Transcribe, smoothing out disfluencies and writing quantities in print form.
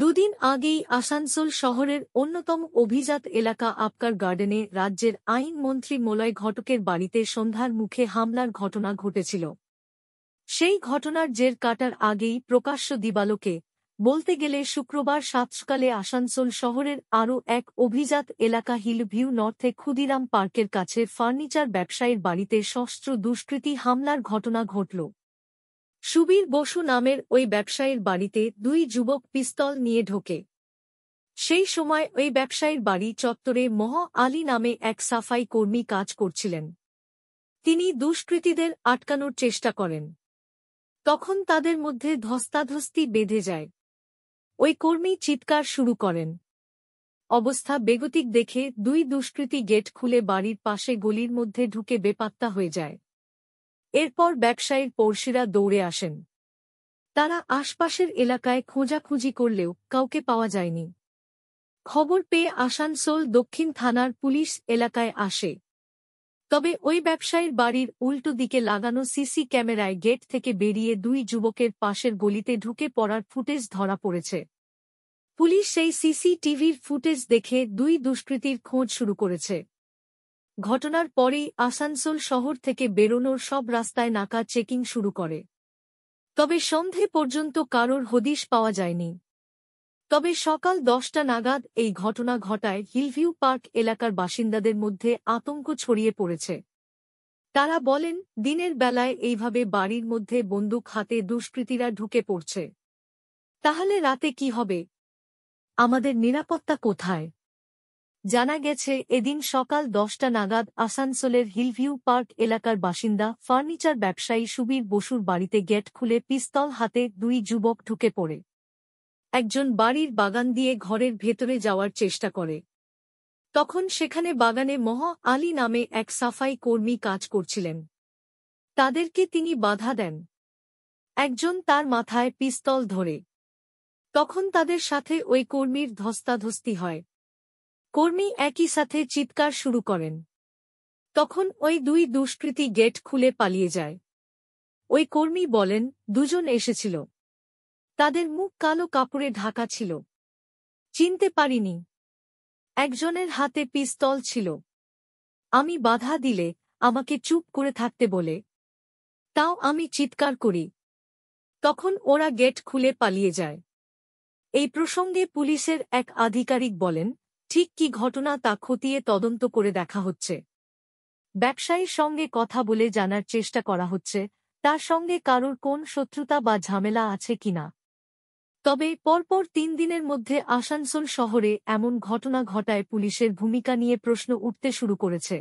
দুদিন আগেই আসানসোল শহরের অন্যতম অভিজাত এলাকা আপকার গার্ডেনে রাজ্যের আইনমন্ত্রী মলয় ঘটকের বাড়িতে সন্ধ্যার মুখে হামলার ঘটনা ঘটেছিল। সেই ঘটনার জের কাটার আগেই প্রকাশ্য দিবালোকে বলতে গেলে শুক্রবার সাতসকালে আসানসোল শহরের আরও এক অভিজাত এলাকা হিল ভিউ নর্থে ক্ষুদিরাম পার্কের কাছে ফার্নিচার ব্যবসায়ীর বাড়িতে সশস্ত্র দুষ্কৃতী হামলার ঘটনা ঘটল। সুবীর বসু নামের ওই ব্যবসায়ীর বাড়িতে দুই যুবক পিস্তল নিয়ে ঢোকে। সেই সময় ওই ব্যবসায়ীর বাড়ি চত্বরে মহ আলী নামে এক সাফাই কর্মী কাজ করছিলেন। তিনি দুষ্কৃতীদের আটকানোর চেষ্টা করেন। তখন তাদের মধ্যে ধস্তাধস্তি বেঁধে যায়। ওই কর্মী চিৎকার শুরু করেন। অবস্থা বেগতিক দেখে দুই দুষ্কৃতী গেট খুলে বাড়ির পাশে গলির মধ্যে ঢুকে বেপাত্তা হয়ে যায়। এরপর ব্যবসায়ীর পড়শিরা দৌড়ে আসেন। তারা আশপাশের এলাকায় খোঁজাখুঁজি করলেও কাউকে পাওয়া যায়নি। খবর পেয়ে আসানসোল দক্ষিণ থানার পুলিশ এলাকায় আসে। তবে ওই ব্যবসায়ীর বাড়ির উল্টো দিকে লাগানো সিসি ক্যামেরায় গেট থেকে বেরিয়ে দুই যুবকের পাশের গলিতে ঢুকে পড়ার ফুটেজ ধরা পড়েছে। পুলিশ সেই সিসিটিভির ফুটেজ দেখে দুই দুষ্কৃতীর খোঁজ শুরু করেছে। ঘটনার পরেই আসানসোল শহর থেকে বেরোনোর সব রাস্তায় নাকা চেকিং শুরু করে। তবে সন্ধে পর্যন্ত কারোর হদিশ পাওয়া যায়নি। তবে সকাল 10টা নাগাদ এই ঘটনা ঘটায় হিলভিউ পার্ক এলাকার বাসিন্দাদের মধ্যে আতঙ্ক ছড়িয়ে পড়েছে। তারা বলেন, দিনের বেলায় এইভাবে বাড়ির মধ্যে বন্দুক হাতে দুষ্কৃতীরা ঢুকে পড়ছে। তাহলে রাতে কি হবে? আমাদের নিরাপত্তা কোথায়? জানা গেছে, এদিন সকাল 10টা নাগাদ আসানসোলের হিলভিউ পার্ক এলাকার বাসিন্দা ফার্নিচার ব্যবসায়ী সুবীর বসুর বাড়িতে গেট খুলে পিস্তল হাতে দুই যুবক ঢুকে পড়ে। একজন বাড়ির বাগান দিয়ে ঘরের ভেতরে যাওয়ার চেষ্টা করে। তখন সেখানে বাগানে মহ আলী নামে এক সাফাই কর্মী কাজ করছিলেন। তাদেরকে তিনি বাধা দেন। একজন তার মাথায় পিস্তল ধরে। তখন তাদের সাথে ওই কর্মীর ধস্তাধস্তি হয়। কর্মী একই সাথে চিৎকার শুরু করেন। তখন ওই দুই দুষ্কৃতী গেট খুলে পালিয়ে যায়। ওই কর্মী বলেন, দুজন এসেছিল। তাদের মুখ কালো কাপড়ে ঢাকা ছিল। চিনতে পারিনি। একজনের হাতে পিস্তল ছিল। আমি বাধা দিলে আমাকে চুপ করে থাকতে বলে। তাও আমি চিৎকার করি। তখন ওরা গেট খুলে পালিয়ে যায়। এই প্রসঙ্গে পুলিশের এক আধিকারিক বলেন, ঠিক কি ঘটনা তা খতিয়ে তদন্ত করে দেখা হচ্ছে। ব্যবসায়ীর সঙ্গে কথা বলে জানার চেষ্টা করা হচ্ছে তার সঙ্গে কারোর কোন শত্রুতা বা ঝামেলা আছে কিনা। তবে পরপর 3 দিনের মধ্যে আসানসোল শহরে এমন ঘটনা ঘটায় পুলিশের ভূমিকা নিয়ে প্রশ্ন উঠতে শুরু করেছে।